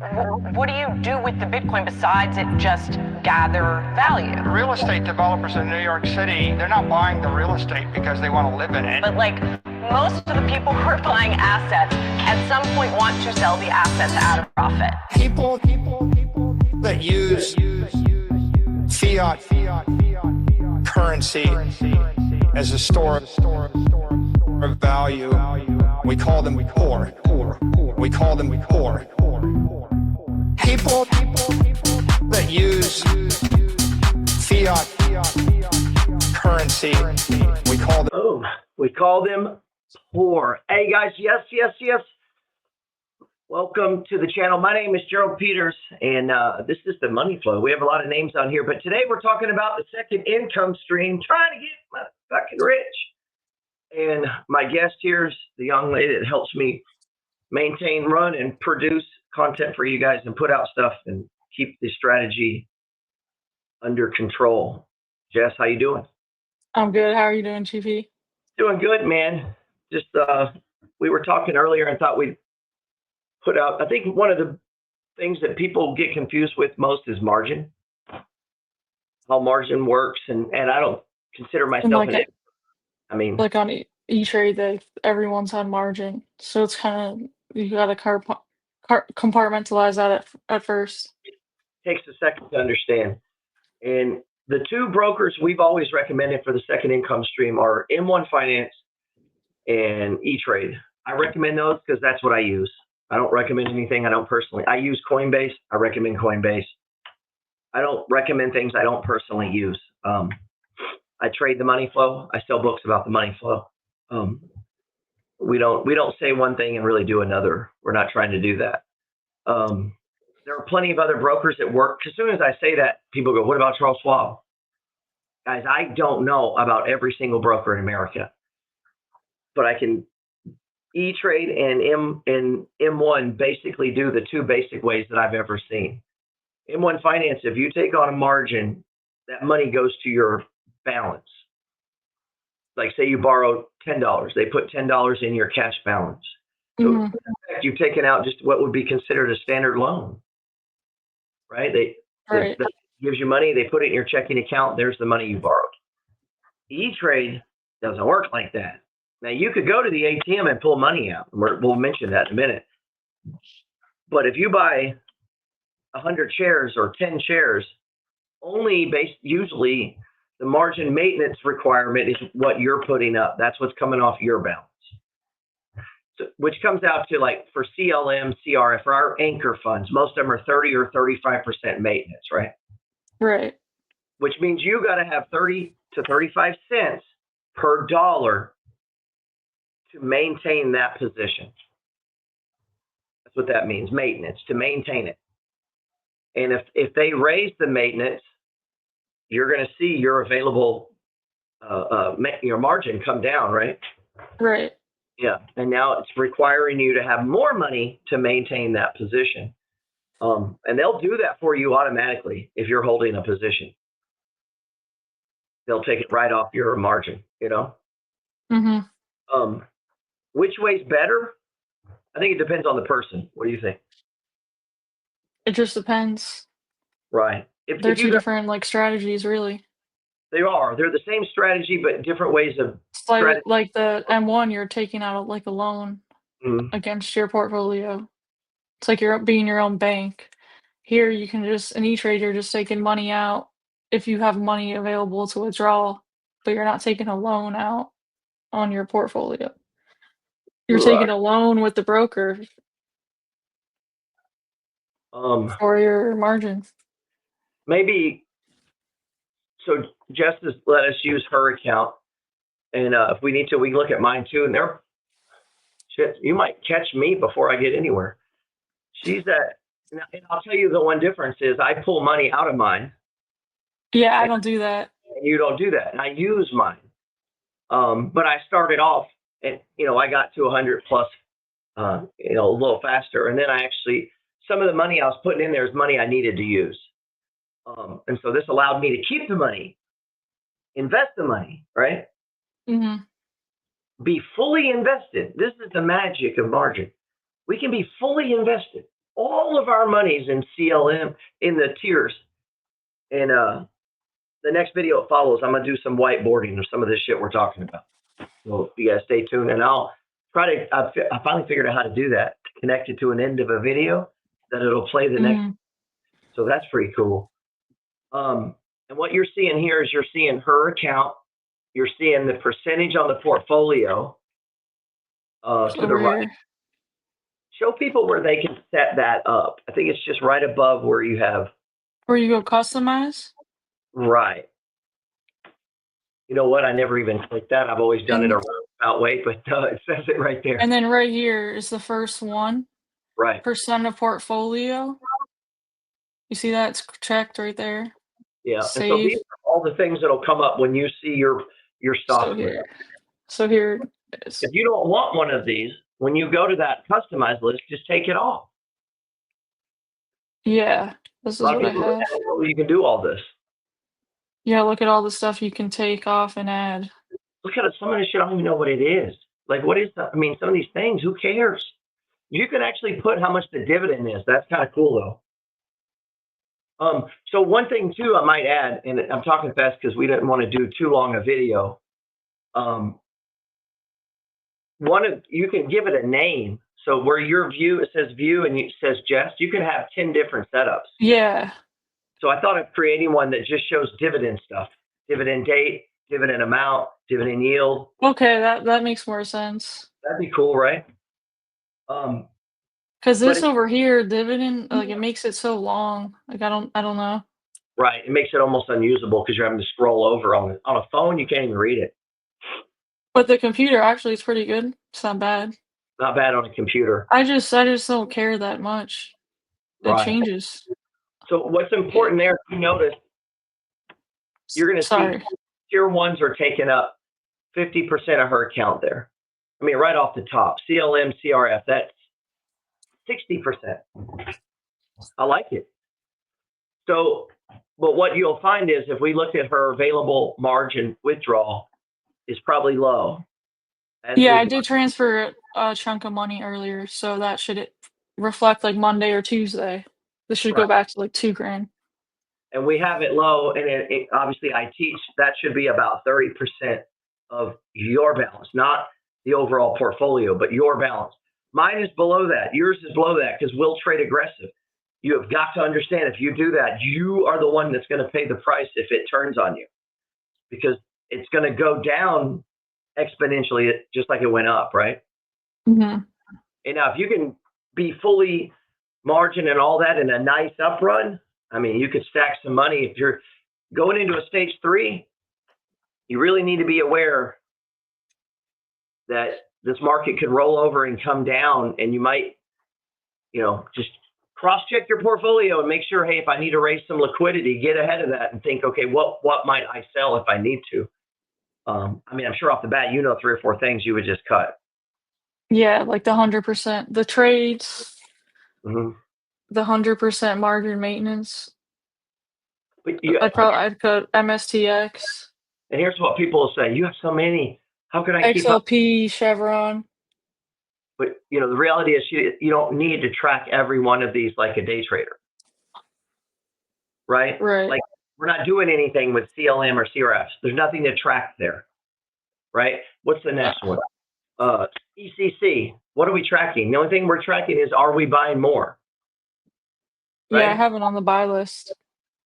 What do you do with the Bitcoin besides it just gather value? The real estate developers in New York City, they're not buying the real estate because they want to live in it. But like most of the people who are buying assets at some point want to sell the assets at a profit. People that use fiat currency as a store of value, we call them poor. We call them poor. People that use fiat currency, we call them poor. Hey guys, yes. Welcome to the channel. My name is Gerald Peters, and this is the Money Flow. We have a lot of names on here, but today we're talking about the second income stream, trying to get fucking rich. And my guest here is the young lady that helps me maintain, run, and produce content for you guys and put out stuff and keep the strategy under control. Jess, how you doing? I'm good. How are you doing, Chiefy? Doing good, man. Just we were talking earlier and thought we'd put out, I think one of the things that people get confused with most is margin, how margin works. And I don't consider myself like on E-Trade, everyone's on margin. So it's kind of, you got to compartmentalize that at first. Takes a second to understand. And the two brokers we've always recommended for the second income stream are M1 Finance and E-Trade. I recommend those because that's what I use. I don't recommend anything I don't personally. I use Coinbase. I recommend Coinbase. I don't recommend things I don't personally use. I trade the money flow. I sell books about the money flow. We don't say one thing and really do another. We're not trying to do that. There are plenty of other brokers that work. As soon as I say that, people go, "What about Charles Schwab?" Guys, I don't know about every single broker in America, but I can. E-Trade and M1 basically do the two basic ways that I've ever seen. M1 Finance, if you take on a margin, that money goes to your balance. Like say you borrow $10, they put $10 in your cash balance. So in fact, you've taken out just what would be considered a standard loan, right? That gives you money, they put it in your checking account, there's the money you borrowed. E-Trade doesn't work like that. Now, you could go to the ATM and pull money out. We'll mention that in a minute. But if you buy 100 shares or 10 shares, usually the margin maintenance requirement is what you're putting up. That's what's coming off your balance. So, which comes out to, like, for CLM, CRF, for our anchor funds, most of them are 30 or 35% maintenance, right? Right. Which means you got to have 30 to 35 cents per dollar to maintain that position. That's what that means, maintenance, to maintain it. And if they raise the maintenance, you're going to see your available, your margin come down, right? Right. Yeah, and now it's requiring you to have more money to maintain that position. And they'll do that for you automatically if you're holding a position. They'll take it right off your margin, you know? Which way's better? I think it depends on the person. What do you think? It just depends. Right. They're two different strategies, really. They are. They're the same strategy, but different ways of It's like the M1, you're taking out like a loan against your portfolio. It's like you're being your own bank. Here, you can just, in E-Trade, you're just taking money out if you have money available to withdraw, but you're not taking a loan out on your portfolio. You're taking a loan with the broker for your margin. Maybe, so Jess has let us use her account, and if we need to, we can look at mine too. And you might catch me before I get anywhere. She's and I'll tell you the one difference is I pull money out of mine. Yeah, I don't do that. And you don't do that. And I use mine. But I started off, and I got to 100 plus, a little faster. And then some of the money I was putting in there is money I needed to use. And so this allowed me to keep the money, invest the money, right? Be fully invested. This is the magic of margin. We can be fully invested all of our money's in CLM in the tiers. And the next video that follows, I'm gonna do some whiteboarding of some of this shit we're talking about. So you guys stay tuned, and I'll try to. I finally figured out how to do that. Connect it to an end of a video that it'll play the next. So that's pretty cool. And what you're seeing here is you're seeing her account. You're seeing the percentage on the portfolio to the right. Show people where they can set that up. I think it's just right above where you have. Where you go customize? Right. You know what? I never even clicked that. I've always done it a roundabout way, but it says it right there. And then right here is the first one. Right. Percent of portfolio. You see that? It's checked right there. Yeah. Save. And so these are all the things that'll come up when you see your software. So here it is. If you don't want one of these, when you go to that customized list, just take it off. Yeah. This is what I have. You can do all this. Yeah, look at all the stuff you can take off and add. Look at it. Some of this shit, I don't even know what it is. Like, what is that? I mean, some of these things, who cares? You can actually put how much the dividend is. That's kind of cool, though. So one thing, too, I might add, and I'm talking fast because we didn't want to do too long a video. You can give it a name. So where your view, it says view and it says Jess, you can have 10 different setups. Yeah. So I thought of creating one that just shows dividend stuff, dividend date, dividend amount, dividend yield. Okay, that makes more sense. That'd be cool, right? Because this over here, dividend, like it makes it so long. Like I don't know. Right, it makes it almost unusable because you're having to scroll over on a phone. You can't even read it. But the computer actually is pretty good. It's not bad. Not bad on a computer. I just don't care that much. It changes. So what's important there, if you notice, you're going to see tier ones are taking up 50% of her account there. I mean, right off the top, CLM, CRF, that's 60%. I like it. So, but what you'll find is if we look at her available margin withdrawal is probably low. Yeah, I did transfer a chunk of money earlier, so that should reflect like Monday or Tuesday. This should go back to like $2,000. And we have it low, and it obviously I teach that should be about 30% of your balance, not the overall portfolio, but your balance. Mine is below that. Yours is below that because we'll trade aggressive. You have got to understand if you do that, you are the one that's going to pay the price if it turns on you, because it's going to go down exponentially, just like it went up, right? Mm-hmm. And now if you can be fully margin and all that in a nice up run, I mean, you could stack some money. If you're going into a stage 3, you really need to be aware that this market could roll over and come down, and you might, just cross-check your portfolio and make sure, hey, if I need to raise some liquidity, get ahead of that and think, okay, what might I sell if I need to? I mean, I'm sure off the bat, 3 or 4 things you would just cut. Yeah, like the 100%, the trades, Mm-hmm. the 100% margin maintenance. But I'd cut MSTX. And here's what people will say: you have so many. How can I keep up? XLP, Chevron. But the reality is you don't need to track every one of these like a day trader, right? Right. Like we're not doing anything with CLM or CRFs. There's nothing to track there, right? What's the next one? ECC. What are we tracking? The only thing we're tracking is, are we buying more? Right? Yeah, I have it on the buy list.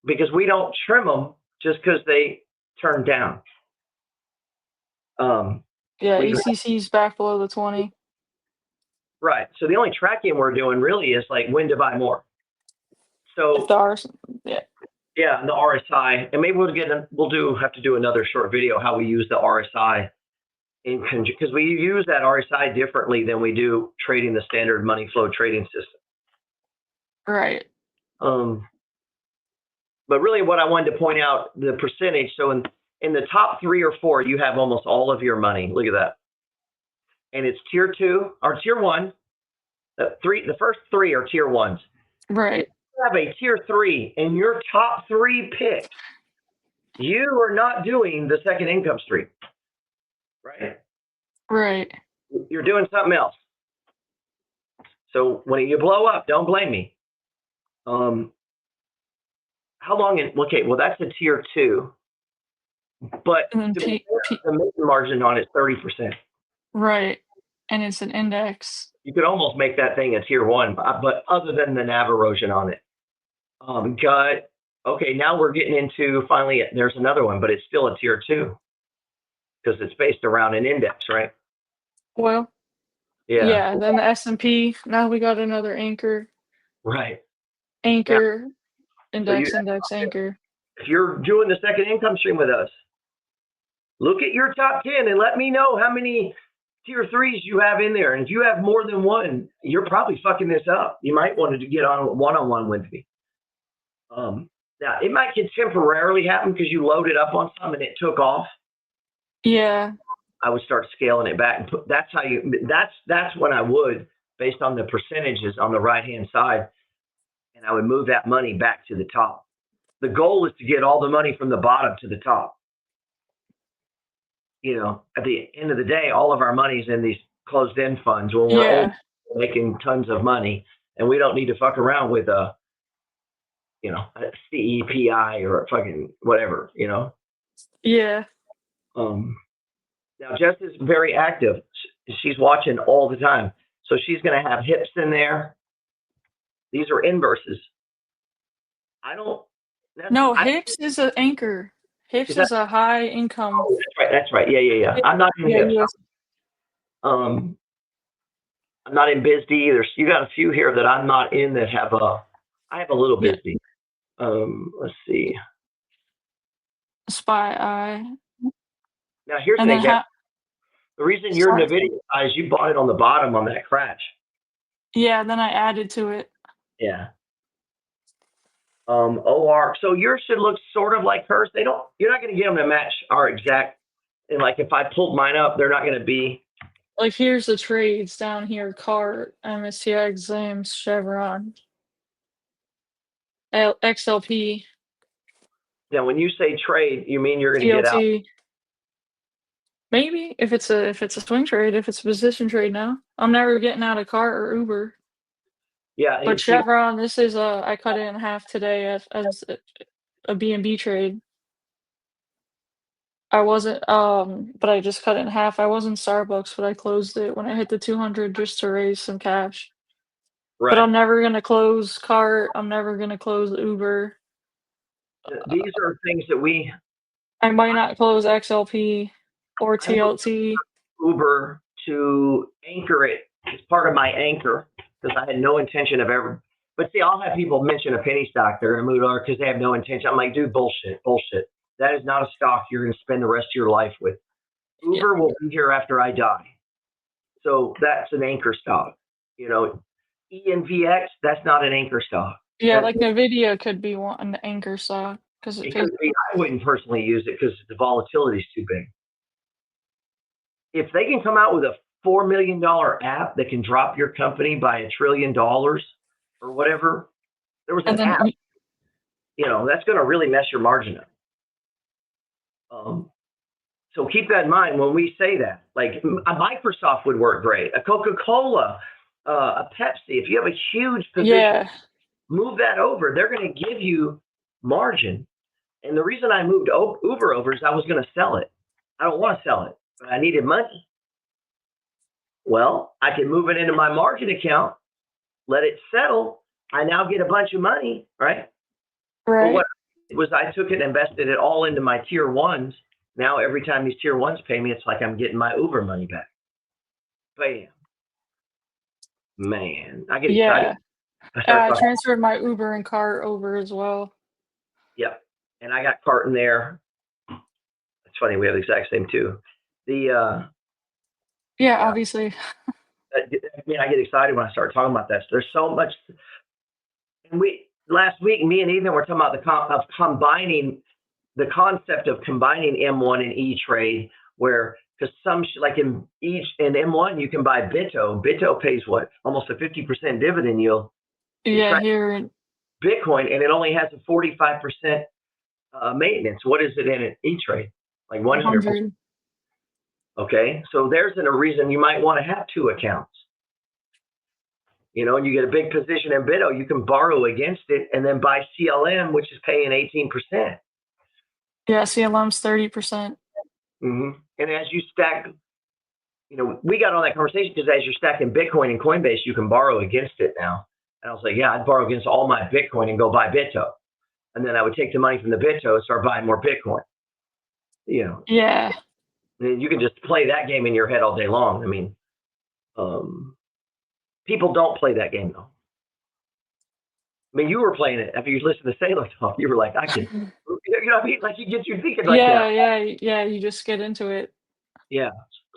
Because we don't trim them just because they turn down. Yeah, ECC's back below the 20. Right. So the only tracking we're doing really is like when to buy more. So yeah, the RSI, and maybe we'll have to do another short video how we use the RSI because we use that RSI differently than we do trading the standard money flow trading system. Right. But really, what I wanted to point out, the percentage. So in the top 3 or 4, you have almost all of your money. Look at that. And it's tier 2 or tier 1. The first 3 are tier 1s. Right. If you have a tier 3 and your top 3 picks, you are not doing the second income stream. Right? Right. You're doing something else. So when you blow up, don't blame me. How long okay, well, that's a tier 2, but And then the making margin on it is 30%. right. And it's an index. You could almost make that thing a tier 1, but other than the nav erosion on it. Okay, now we're getting into, finally, there's another one, but it's still a tier 2 because it's based around an index, right? Well, Yeah, yeah, then the S&P, now we got another anchor. right. Anchor, So index, anchor. if you're doing the second income stream with us, look at your top 10 and let me know how many tier 3s you have in there. And if you have more than one, you're probably fucking this up. You might want to get on one-on-one with me. Now, it might get temporarily happen because you loaded up on some and it took off. Yeah. I would start scaling it back. And that's when I would, based on the percentages on the right-hand side, and I would move that money back to the top. The goal is to get all the money from the bottom to the top. At the end of the day, all of our money's in these closed-end funds when we're making tons of money, and we don't need to fuck around with a CEPI or a fucking whatever, Yeah. Now, Jess is very active. She's watching all the time. So she's going to have hips in there. These are inverses. No, hips is an anchor. Hips is a high income. Oh, that's right. Yeah. I'm not in hips. Yes. I'm not in BISD either. So you got a few here that I'm not in that have I have a little BISD. Let's see. SPY eye. Now here's an example. The reason you're NVIDIA is you bought it on the bottom on that crash. Yeah, then I added to it. Yeah. OR. So yours should look sort of like hers. You're not going to get them to match our exact. And like if I pulled mine up, they're not going to be. Like here's the trades down here: CART, MSCI, Exams, Chevron, XLP. Now, when you say trade, you mean you're going to get out? Maybe if it's a swing trade, if it's a position trade. Now I'm never getting out of CART or Uber. Yeah, but Chevron, this is I cut it in half today as a BNB trade. I wasn't, but I just cut it in half. I was in Starbucks, but I closed it when I hit the 200 just to raise some cash. Right. But I'm never gonna close CART. I'm never gonna close Uber. These are things that I might not close XLP or TLT. Uber to anchor it as part of my anchor because I had no intention of ever. But see, I'll have people mention a penny stock there in Moodar because they have no intention. I'm like, dude, bullshit. That is not a stock you're going to spend the rest of your life with. Uber will be here after I die. So that's an anchor stock. ENVX, that's not an anchor stock. Yeah, like NVIDIA could be an anchor stock because it could be. I wouldn't personally use it because the volatility is too big. If they can come out with a $4 million app that can drop your company by $1 trillion or whatever, there was an app. That's going to really mess your margin up. So keep that in mind when we say that. Like a Microsoft would work great, a Coca-Cola, a Pepsi. If you have a huge position, move that over. They're going to give you margin. And the reason I moved Uber over is I was going to sell it. I don't want to sell it, but I needed money. Well, I can move it into my margin account, let it settle. I now get a bunch of money, right? Right. But what I took it and invested it all into my tier 1s. Now, every time these tier 1s pay me, it's like I'm getting my Uber money back. Bam. Man, I get excited. I transferred my Uber and CART over as well. Yep. And I got CART in there. It's funny, we have the exact same too. Obviously. I get excited when I start talking about that. So there's so much. And last week, me and Ethan were talking about combining the concept of combining M1 and E-Trade, where because like in M1 you can buy BITO. BITO pays what? Almost a 50% dividend yield. Yeah, here in Bitcoin, and it only has a 45% maintenance. What is it in E-Trade? Like 100%. Okay, so there's a reason you might want to have 2 accounts. and you get a big position in BITO, you can borrow against it and then buy CLM, which is paying 18%. Yeah, CLM's 30%. And as you stack, we got on that conversation because as you're stacking Bitcoin and Coinbase, you can borrow against it now. And I was like, yeah, I'd borrow against all my Bitcoin and go buy BITO. And then I would take the money from the BITO and start buying more Bitcoin. Yeah. And you can just play that game in your head all day long. I mean, people don't play that game though. I mean, you were playing it after you listened to Sailor Talk. You were like, I can, what I mean? Like, you get you thinking like that. Yeah. You just get into it. Yeah.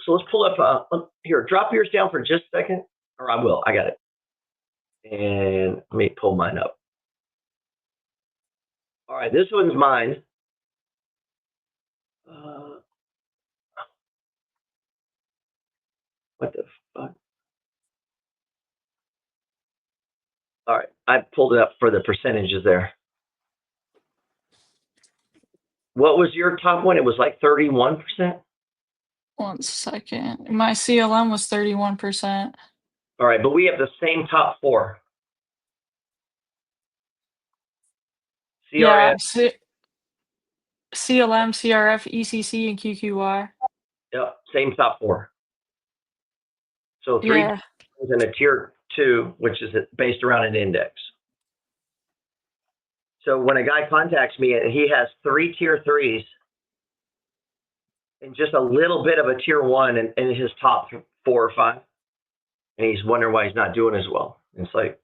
So let's pull up. Here, drop yours down for just a second, or I will. I got it. And let me pull mine up. All right, this one's mine. What the fuck? All right, I pulled it up for the percentages there. What was your top one? It was like 31%? 1 second. My CLM was 31%. All right, but we have the same top four. CRF. Yeah, CLM, CRF, ECC, and QQY. Yep, same top four. So 3 Yeah. and a tier 2, which is based around an index. So when a guy contacts me and he has 3 tier 3s and just a little bit of a tier 1 in his top 4 or 5, and he's wondering why he's not doing as well. It's like,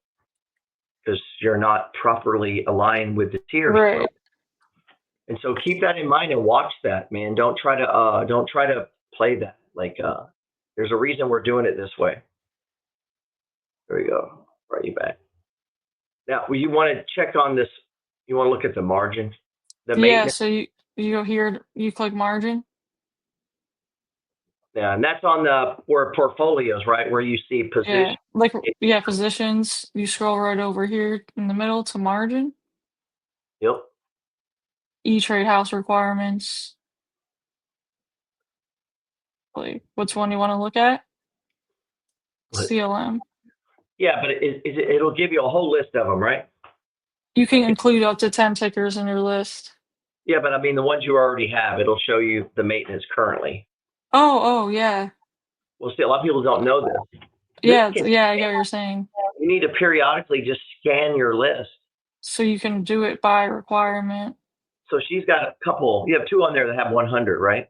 because you're not properly aligned with the tiers. Right. And so keep that in mind and watch that, man. Don't try to play that. Like, there's a reason we're doing it this way. There we go. Right, you back. Now, you want to check on this. You want to look at the margin. Yeah, so you go here, you click margin. Yeah, and that's on where portfolios, right? Where you see position. Yeah, positions. You scroll right over here in the middle to margin. Yep. E-Trade house requirements. Like, which one you want to look at? What? CLM. Yeah, but it'll give you a whole list of them, right? You can include up to 10 tickers in your list. Yeah, but I mean the ones you already have, it'll show you the maintenance currently. Oh, yeah. Well, see, a lot of people don't know this. Yeah, I get what you're saying. You need to periodically just scan your list. So you can do it by requirement. So she's got a couple. You have 2 on there that have 100, right?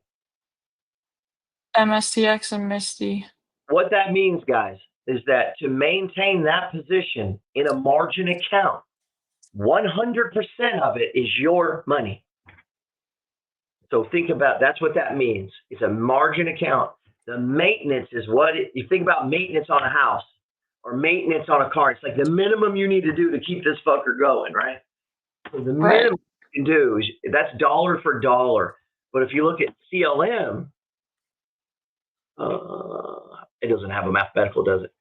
MSTX and Misty. What that means, guys, is that to maintain that position in a margin account, 100% of it is your money. So think about, that's what that means. It's a margin account. The maintenance is you think about maintenance on a house or maintenance on a car. It's like the minimum you need to do to keep this fucker going, right? So the minimum you can do is that's dollar for dollar. But if you look at CLM, it doesn't have a mathematical, does it?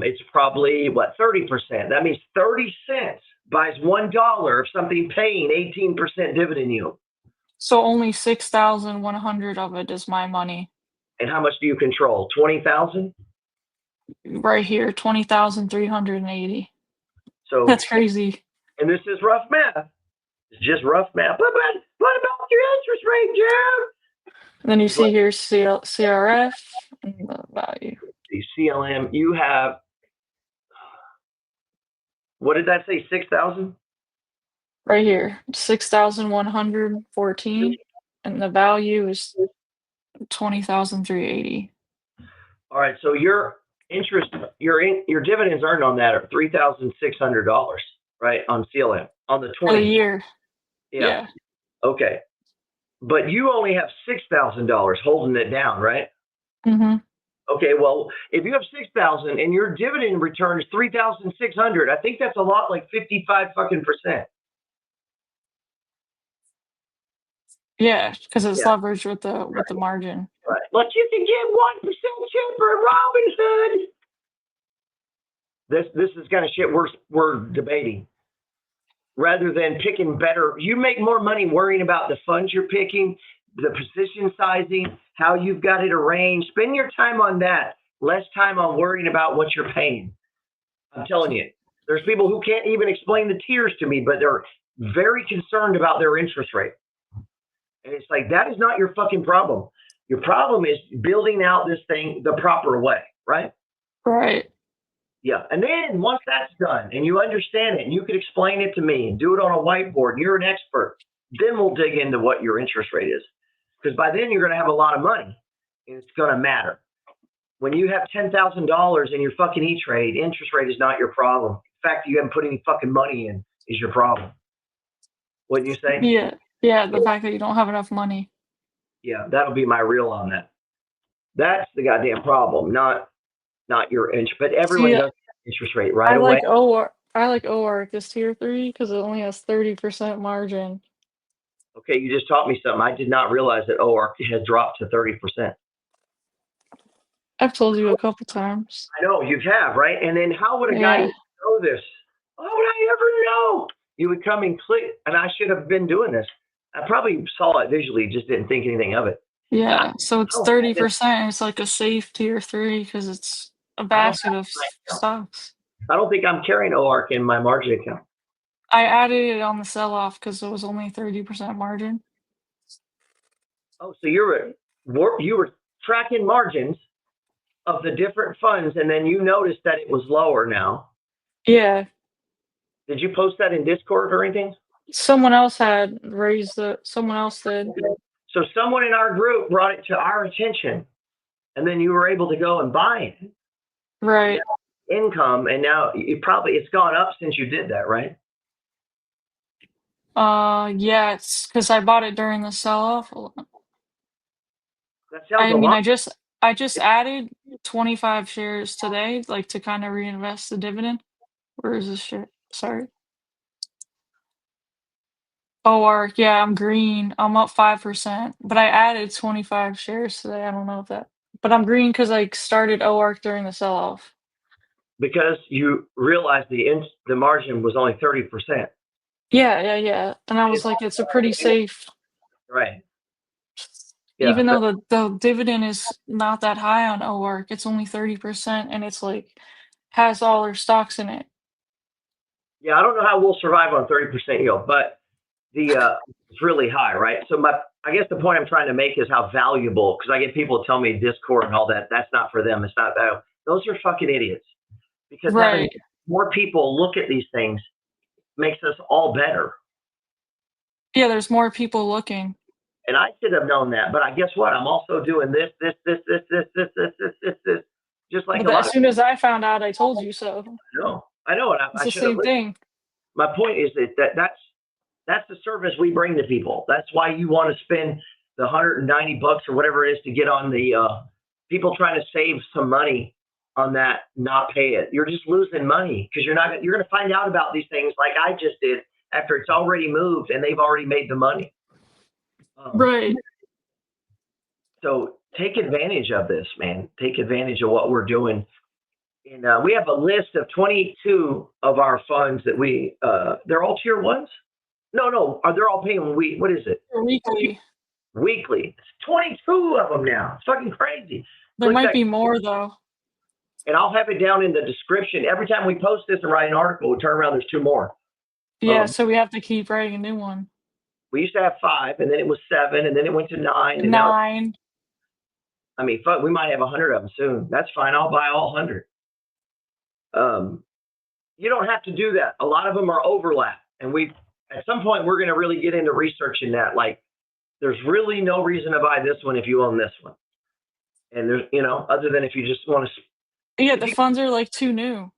It's probably 30%. That means 30 cents buys $1 of something paying 18% dividend yield. So only 6,100 of it is my money. And how much do you control? 20,000? Right here, 20,380. So that's crazy. And this is rough math. It's just rough math. But what about your interest rate, Jim? And then you see here CRF and the value. The CLM, you have, what did that say, 6,000? Right here, 6,114, and the value is 20,380. All right, so your interest, your dividends earned on that are $3,600, right, on CLM on the 20 for the year. Yeah. Okay, but you only have $6,000 holding it down, right? Mm-hmm. Okay, well, if you have 6,000 and your dividend return is 3,600, I think that's a lot like 55%. Yeah, because it's leveraged with the margin. Right. But you can get 1% cheaper at Robinhood. This is kind of shit we're debating. Rather than picking better, you make more money worrying about the funds you're picking, the position sizing, how you've got it arranged. Spend your time on that. Less time on worrying about what you're paying. I'm telling you, there's people who can't even explain the tiers to me, but they're very concerned about their interest rate. And it's like, that is not your fucking problem. Your problem is building out this thing the proper way, right? Right. Yeah. And then once that's done and you understand it and you can explain it to me and do it on a whiteboard and you're an expert, then we'll dig into what your interest rate is. Because by then you're going to have a lot of money and it's going to matter. When you have $10,000 in your fucking E-Trade, interest rate is not your problem. In fact, you haven't put any fucking money in is your problem. Wouldn't you say? Yeah. Yeah. The fact that you don't have enough money. Yeah, that'll be my reel on that. That's the goddamn problem, not your interest. But everyone See, does interest rate right away. I like OARC as tier 3 because it only has 30% margin. Okay, you just taught me something. I did not realize that OARC has dropped to 30%. I've told you a couple times. I know you have, right? And then how would a guy Yeah. know this? How would I ever know? You would come and click, and I should have been doing this. I probably saw it visually, just didn't think anything of it. Yeah. So it's Oh, 30%. It's like a safe tier 3 because it's a basket of stocks. I don't think I'm carrying OARC in my margin account. I added it on the sell-off because it was only 30% margin. Oh, so you were tracking margins of the different funds, and then you noticed that it was lower now. Yeah. Did you post that in Discord or anything? Someone else had raised the. Someone else did. So someone in our group brought it to our attention, and then you were able to go and buy it. Right. Income, and now it's gone up since you did that, right? Yeah, it's because I bought it during the sell-off. That sounds I a mean, lot. I just added 25 shares today, like to kind of reinvest the dividend. Where is this shit? Sorry. OARC, yeah, I'm green. I'm up 5%, but I added 25 shares today. I don't know if that, but I'm green because I started OARC during the sell-off. Because you realized the margin was only 30%. Yeah. And I was like, it's a pretty safe, Right. Yeah. even though the dividend is not that high on OARC, it's only 30%, and it's like has all their stocks in it. Yeah, I don't know how we'll survive on 30% yield, but it's really high, right? So I guess the point I'm trying to make is how valuable, because I get people tell me Discord and all that. That's not for them. It's not that. Those are fucking idiots. Because having Right. more people look at these things makes us all better. Yeah, there's more people looking. And I should have known that, but I guess what? I'm also doing this, just like But a lot as of soon as I found out, I told you so. people. I know, and It's I the should have same listened. thing. My point is that's the service we bring to people. That's why you want to spend the $190 or whatever it is to get on the people trying to save some money on that, not pay it. You're just losing money because you're going to find out about these things like I just did after it's already moved and they've already made the money. Right. So take advantage of this, man. Take advantage of what we're doing. And we have a list of 22 of our funds that they're all tier ones? No, they're all paying what is it? Weekly. Weekly. It's 22 of them now. It's fucking crazy. There might be more though. And I'll have it down in the description. Every time we post this and write an article, we turn around, there's 2 more. Yeah, so we have to keep writing a new one. We used to have 5, and then it was 7, and then it went to 9. And 9. Now, I mean, fuck, we might have 100 of them soon. That's fine. I'll buy all 100. You don't have to do that. A lot of them are overlap. And at some point, we're going to really get into researching that. Like, there's really no reason to buy this one if you own this one. And there's, other than if you just want to. Yeah, the funds are like too new.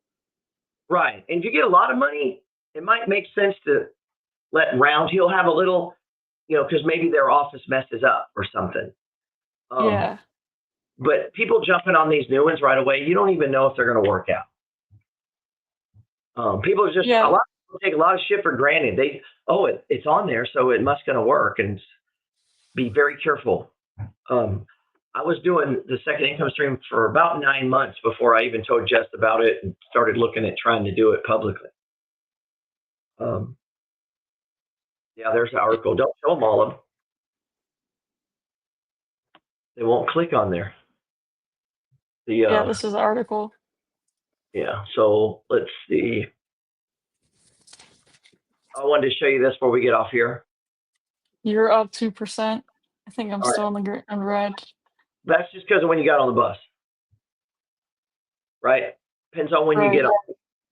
Right. And if you get a lot of money, it might make sense to let Round Hill have a little, because maybe their office messes up or something. Yeah. But people jumping on these new ones right away, you don't even know if they're going to work out. People just, a lot of people take a lot of shit for granted. It's on there, so it must going to work, and be very careful. I was doing the second income stream for about 9 months before I even told Jess about it and started looking at trying to do it publicly. Yeah, there's the article. Don't show them all of them. They won't click on there. Yeah, this is the article. Yeah. So let's see. I wanted to show you this before we get off here. You're up 2%. I think I'm All right. still in red. That's just because of when you got on the bus, right? Depends on when you Right. get on,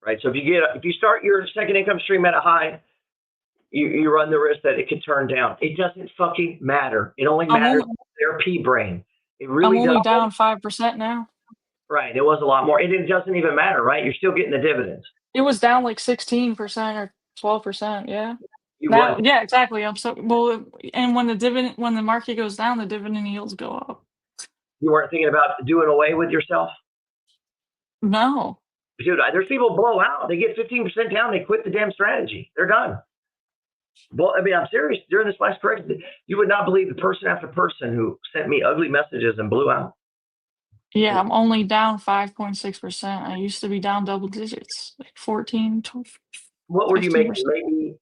right? So if you start your second income stream at a high, you run the risk that it could turn down. It doesn't fucking matter. It only I'm matters only, their pea brain. It I'm really only does. down 5% now. Right. It was a lot more. And it doesn't even matter, right? You're still getting the dividends. It was down like 16% or 12%. Yeah. You Now, was yeah, exactly. I'm so well, and when the market goes down, the dividend yields go up. you weren't thinking about doing away with yourself? No. Dude, there's people blow out. They get 15% down. They quit the damn strategy. They're done. Well, I mean, I'm serious. During this last correction, you would not believe the person after person who sent me ugly messages and blew out. Yeah, I'm only down 5.6%. I used to be down double digits, like 14, 12, What were you making? 15%. Maybe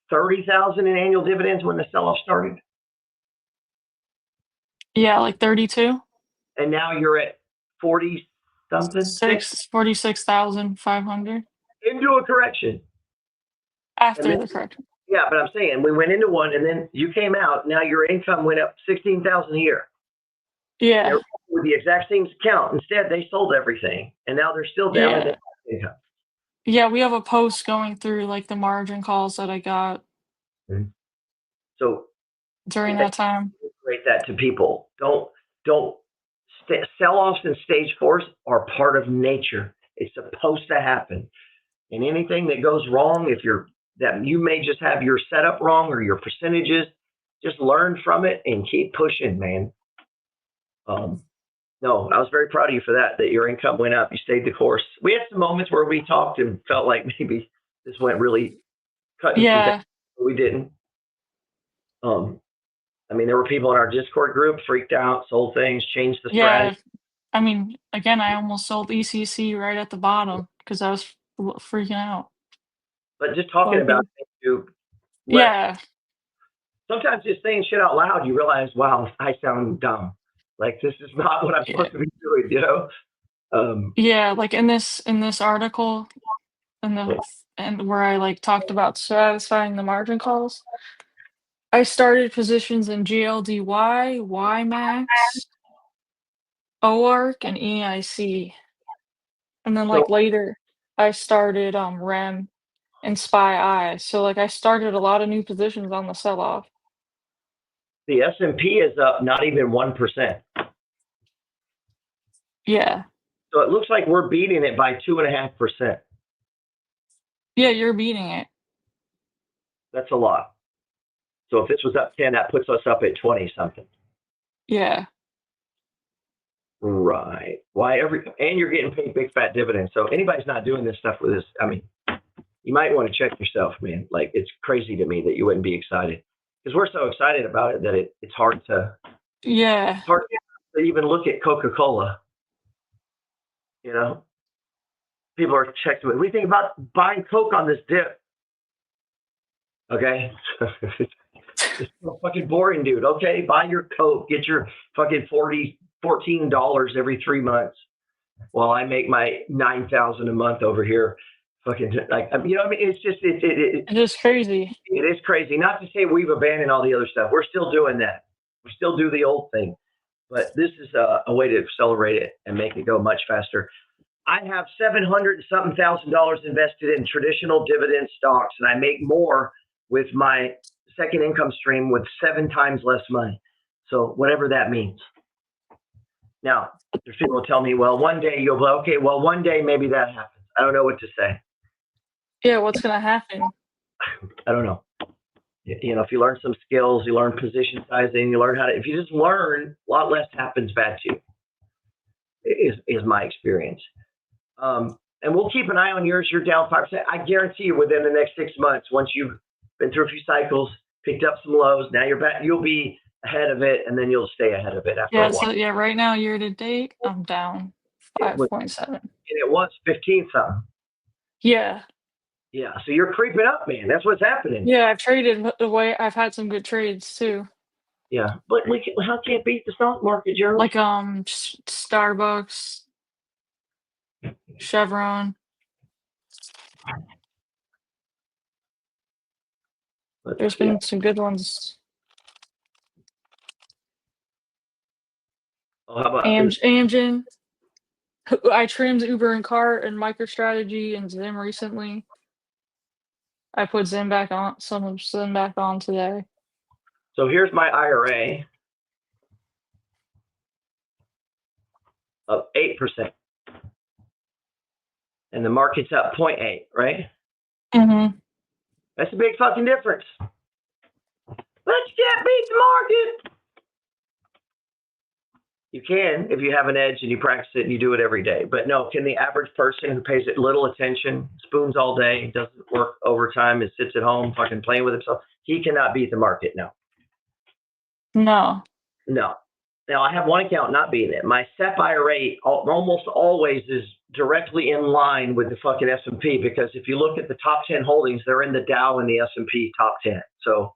30,000 in annual dividends when the sell-off started, Yeah, like 32, and now you're at 40 something, six 46,500 into a correction. And after then, the correction. yeah, but I'm saying we went into one, and then you came out. Now your income went up 16,000 a year. Yeah. With the exact same account. Instead, they sold everything, and now they're still down in Yeah. the income. Yeah, we have a post going through like the margin calls that I got So during that time. rate that to people. Don't sell-offs and stage fours are part of nature. It's supposed to happen. And anything that goes wrong, that you may just have your setup wrong or your percentages, just learn from it and keep pushing, man. No, I was very proud of you for that your income went up. You stayed the course. We had some moments where we talked and felt like maybe this went really cutting some Yeah. things, but we didn't. I mean, there were people in our Discord group freaked out, sold things, changed the Yeah. strategy. I mean, again, I almost sold ECC right at the bottom because I was freaking out. But just talking Well, about people, it you less. yeah. Sometimes just saying shit out loud, you realize, wow, I sound dumb. Like this is not what I'm Yeah. supposed to be doing, you know? Yeah, like in this article and where I like talked about satisfying the margin calls, I started positions in GLDY, YMAX, OARC, and EIC. And then So like later I started REM and SPY-I. So like I started a lot of new positions on the sell off. the S&P is up not even 1%. Yeah. So it looks like we're beating it by 2.5%. Yeah, you're beating it. That's a lot. So if this was up 10, that puts us up at 20 something. Yeah. Right. And you're getting paid big fat dividends. So anybody's not doing this stuff with this. I mean, you might want to check yourself, man. Like it's crazy to me that you wouldn't be excited because we're so excited about it that it's hard to Yeah. even look at Coca-Cola. You know, people are checking. What do you think about buying Coke on this dip? Okay. It's so fucking boring, dude. Okay, buy your Coke, get your fucking $14 every 3 months, while I make my 9,000 a month over here. Fucking like, you know, what I mean, it's just It is crazy. it is crazy. Not to say we've abandoned all the other stuff. We're still doing that. We still do the old thing, but this is a way to accelerate it and make it go much faster. I have $700 something thousand invested in traditional dividend stocks, and I make more with my second income stream with 7 times less money. So whatever that means. Now, there's people who tell me, well, one day you'll be okay. Well, one day maybe that happens. I don't know what to say. Yeah, what's gonna happen? I don't know. You know, if you learn some skills, you learn position sizing, you learn how to. If you just learn, a lot less happens bad to you. Is my experience. And we'll keep an eye on yours. You're down 5%. I guarantee you, within the next 6 months, once you've been through a few cycles, picked up some lows, now you're back. You'll be ahead of it, and then you'll stay ahead of it after a Yeah, while. so yeah, right now year to date, I'm down It was, 5.7. and it was 15 something. Yeah. Yeah, so you're creeping up, man. That's what's happening. Yeah, I've traded away. I've had some good trades too. Yeah, but how can't beat the stock market, Gerald? Like Starbucks. Chevron. But, There's been some good ones. Oh, how about Amgen. I trimmed Uber and Cart and MicroStrategy and Zim recently. I put Zim back on, some of Zim back on today. So here's my IRA of 8%. And the market's up 0.8, right? Mm-hmm. That's a big fucking difference. But you can't beat the market. You can if you have an edge and you practice it and you do it every day. But no, can the average person who pays it little attention, spoons all day, doesn't work overtime, and sits at home fucking playing with himself, he cannot beat the market. No. No. No. Now, I have one account not beating it. My SEP IRA almost always is directly in line with the fucking S&P, because if you look at the top 10 holdings, they're in the Dow and the S&P top 10. So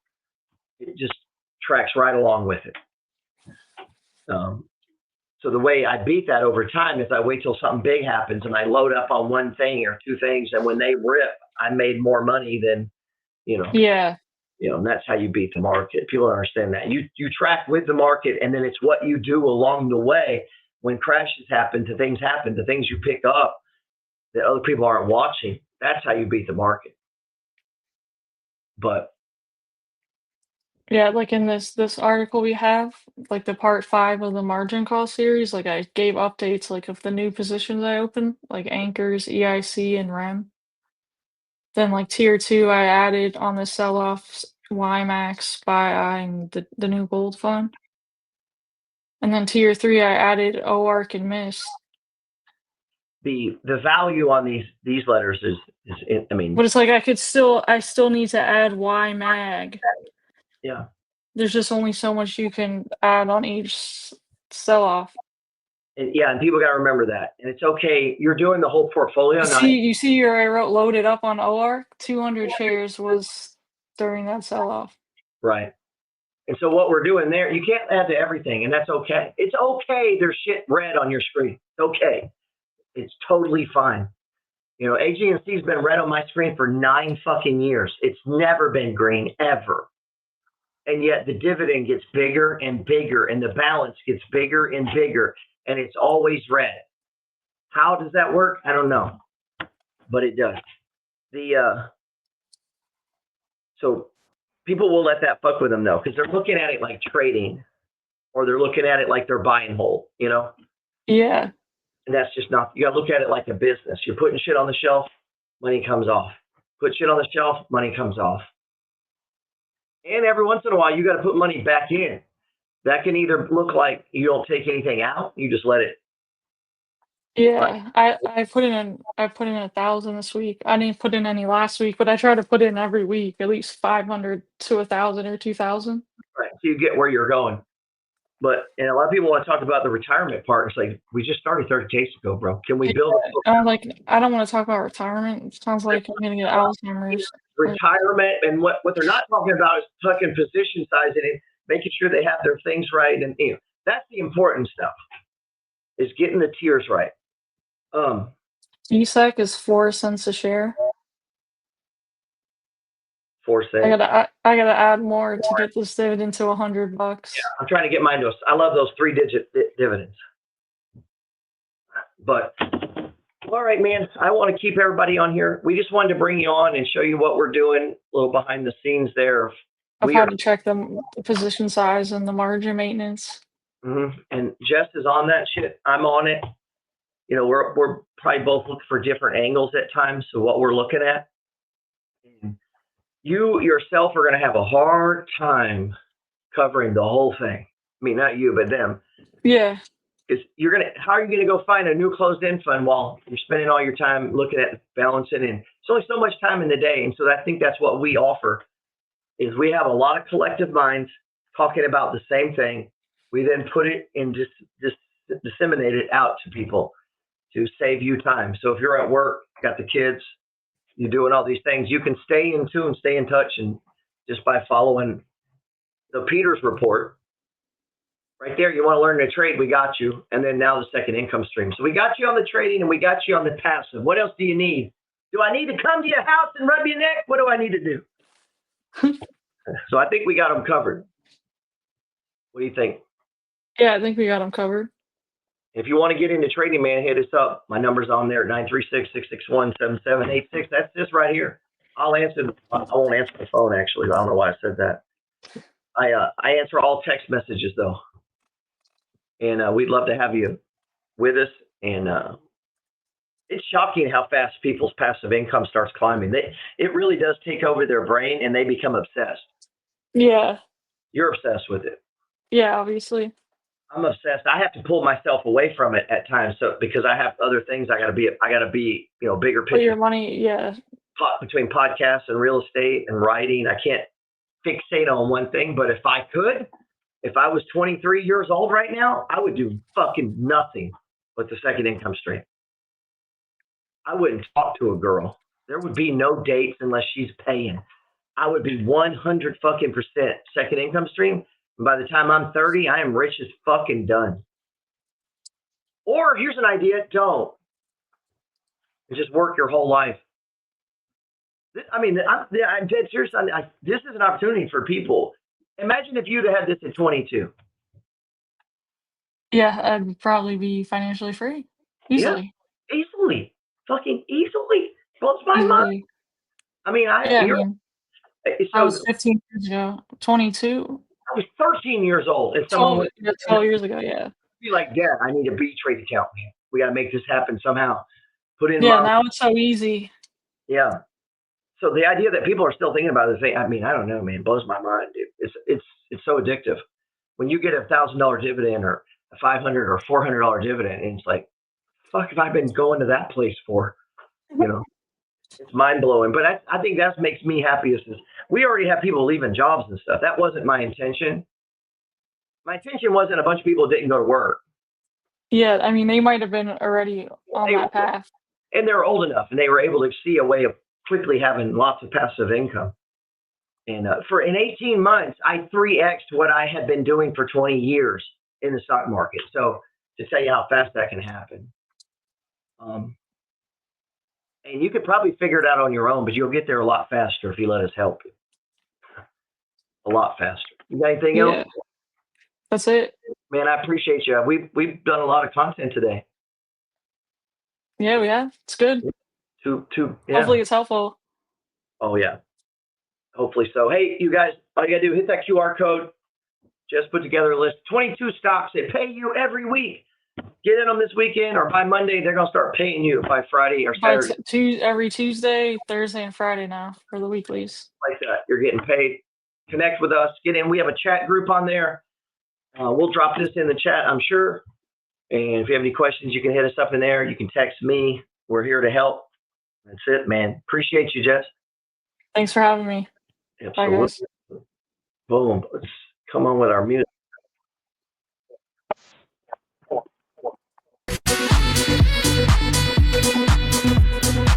it just tracks right along with it. So the way I beat that over time is I wait till something big happens and I load up on one thing or two things, and when they rip, I made more money than, Yeah. And that's how you beat the market. People don't understand that. You track with the market, and then it's what you do along the way when crashes happen, the things you pick up that other people aren't watching. That's how you beat the market. But yeah, like in this article we have, like the part 5 of the margin call series, like I gave updates like of the new positions I opened, like anchors, EIC, and REM. Then like tier 2, I added on the sell-offs YMAX, SPY, and the new gold fund. And then tier 3, I added OARC and MIST. the value on these letters is I mean, But it's like I still need to add YMAG. yeah. There's just only so much you can add on each sell-off. And people got to remember that. And it's okay. You're doing the whole portfolio. You see here I wrote loaded up on OARC. 200 shares was during that sell-off. Right. And so what we're doing there, you can't add to everything, and that's okay. It's okay. There's shit red on your screen. It's okay. It's totally fine. AG&C's been red on my screen for 9 fucking years. It's never been green, ever. And yet the dividend gets bigger and bigger, and the balance gets bigger and bigger, and it's always red. How does that work? I don't know, but it does. So people will let that fuck with them, though, because they're looking at it like trading, or they're looking at it like they're buy and hold, Yeah. And that's just not, you got to look at it like a business. You're putting shit on the shelf, money comes off. Put shit on the shelf, money comes off. And every once in a while, you got to put money back in. That can either look like you don't take anything out, you just let it. Yeah, I put in 1,000 this week. I didn't put in any last week, but I try to put in every week at least 500 to 1,000 or 2,000. Right, so you get where you're going. And a lot of people want to talk about the retirement part. It's like, we just started 30 days ago, bro. Can we build? I don't want to talk about retirement. It sounds like I'm gonna get Alzheimer's. Retirement, and what they're not talking about is tucking position size and making sure they have their things right, and that's the important stuff. Is getting the tiers right. ESEC is 4 cents a share. 4 cents. I gotta add more to get this dividend to $100. Yeah, I'm trying to get mine to. I love those 3-digit dividends. But all right, man. I want to keep everybody on here. We just wanted to bring you on and show you what we're doing, a little behind the scenes there. I've had to check the position size and the margin maintenance. Mm-hmm. And Jess is on that shit. I'm on it. We're probably both looking for different angles at times. So what we're looking at, you yourself are going to have a hard time covering the whole thing. I mean, not you, but them. Yeah. Because how are you going to go find a new closed-end fund while you're spending all your time looking at balancing? And it's only so much time in the day. And so I think that's what we offer, is we have a lot of collective minds talking about the same thing. We then put it and just disseminate it out to people to save you time. So if you're at work, got the kids, you're doing all these things, you can stay in tune, stay in touch, and just by following the Peters report, Right there, you want to learn to trade, we got you. And then now the second income stream. So we got you on the trading and we got you on the passive. What else do you need? Do I need to come to your house and rub your neck? What do I need to do? So I think we got them covered. What do you think? Yeah, I think we got them covered. If you want to get into trading, man, hit us up. My number's on there, 936-661-7786. That's this right here. I'll answer. I won't answer the phone, actually. I don't know why I said that. I answer all text messages, though. And we'd love to have you with us. And it's shocking how fast people's passive income starts climbing. It really does take over their brain, and they become obsessed. Yeah. You're obsessed with it. Yeah, obviously. I'm obsessed. I have to pull myself away from it at times, so because I have other things I got to be, bigger picture. Put your money, yeah. Between podcasts and real estate and writing, I can't fixate on one thing. But if I could, if I was 23 years old right now, I would do fucking nothing with the second income stream. I wouldn't talk to a girl. There would be no dates unless she's paying. I would be 100 fucking percent second income stream. And by the time I'm 30, I am rich as fucking done. Or here's an idea: don't. And just work your whole life. I'm dead serious. This is an opportunity for people. Imagine if you'd had this at 22. Yeah, I'd probably be financially free. Easily. Yeah, easily. Fucking easily. Blows my mind. I mean, I was 15 years ago. 22. I was 13 years old. And 12 years ago, yeah. Be like, Dad, I need a B-Trade account, man. We got to make this happen somehow. Put in. Yeah, now it's so easy. Yeah. So the idea that people are still thinking about this thing, I mean, I don't know, man. It blows my mind, dude. It's so addictive. When you get $1,000 dividend or a $500 or $400 dividend, and it's like, fuck, have I been going to that place for? It's mind blowing. But I think that makes me happiest is we already have people leaving jobs and stuff. That wasn't my intention. My intention wasn't a bunch of people didn't go to work. Yeah, I mean, they might have been already on that path. And they were old enough, and they were able to see a way of quickly having lots of passive income. And in 18 months, I 3x'd what I had been doing for 20 years in the stock market. So to tell you how fast that can happen. And you could probably figure it out on your own, but you'll get there a lot faster if you let us help you. A lot faster. You got anything else? That's it. Man, I appreciate you. We've done a lot of content today. Yeah, we have. It's good. Hopefully it's helpful. Oh, yeah. Hopefully so. Hey, you guys, all you got to do, hit that QR code. Just put together a list. 22 stocks. They pay you every week. Get in them this weekend, or by Monday, they're going to start paying you by Friday or Saturday. Every Tuesday, Thursday, and Friday now for the weeklies. Like that. You're getting paid. Connect with us. Get in. We have a chat group on there. We'll drop this in the chat, I'm sure. And if you have any questions, you can hit us up in there. You can text me. We're here to help. That's it, man. Appreciate you, Jess. Thanks for having me. Absolutely. Bye, guys. Boom. Let's come on with our music.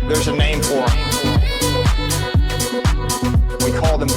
There's a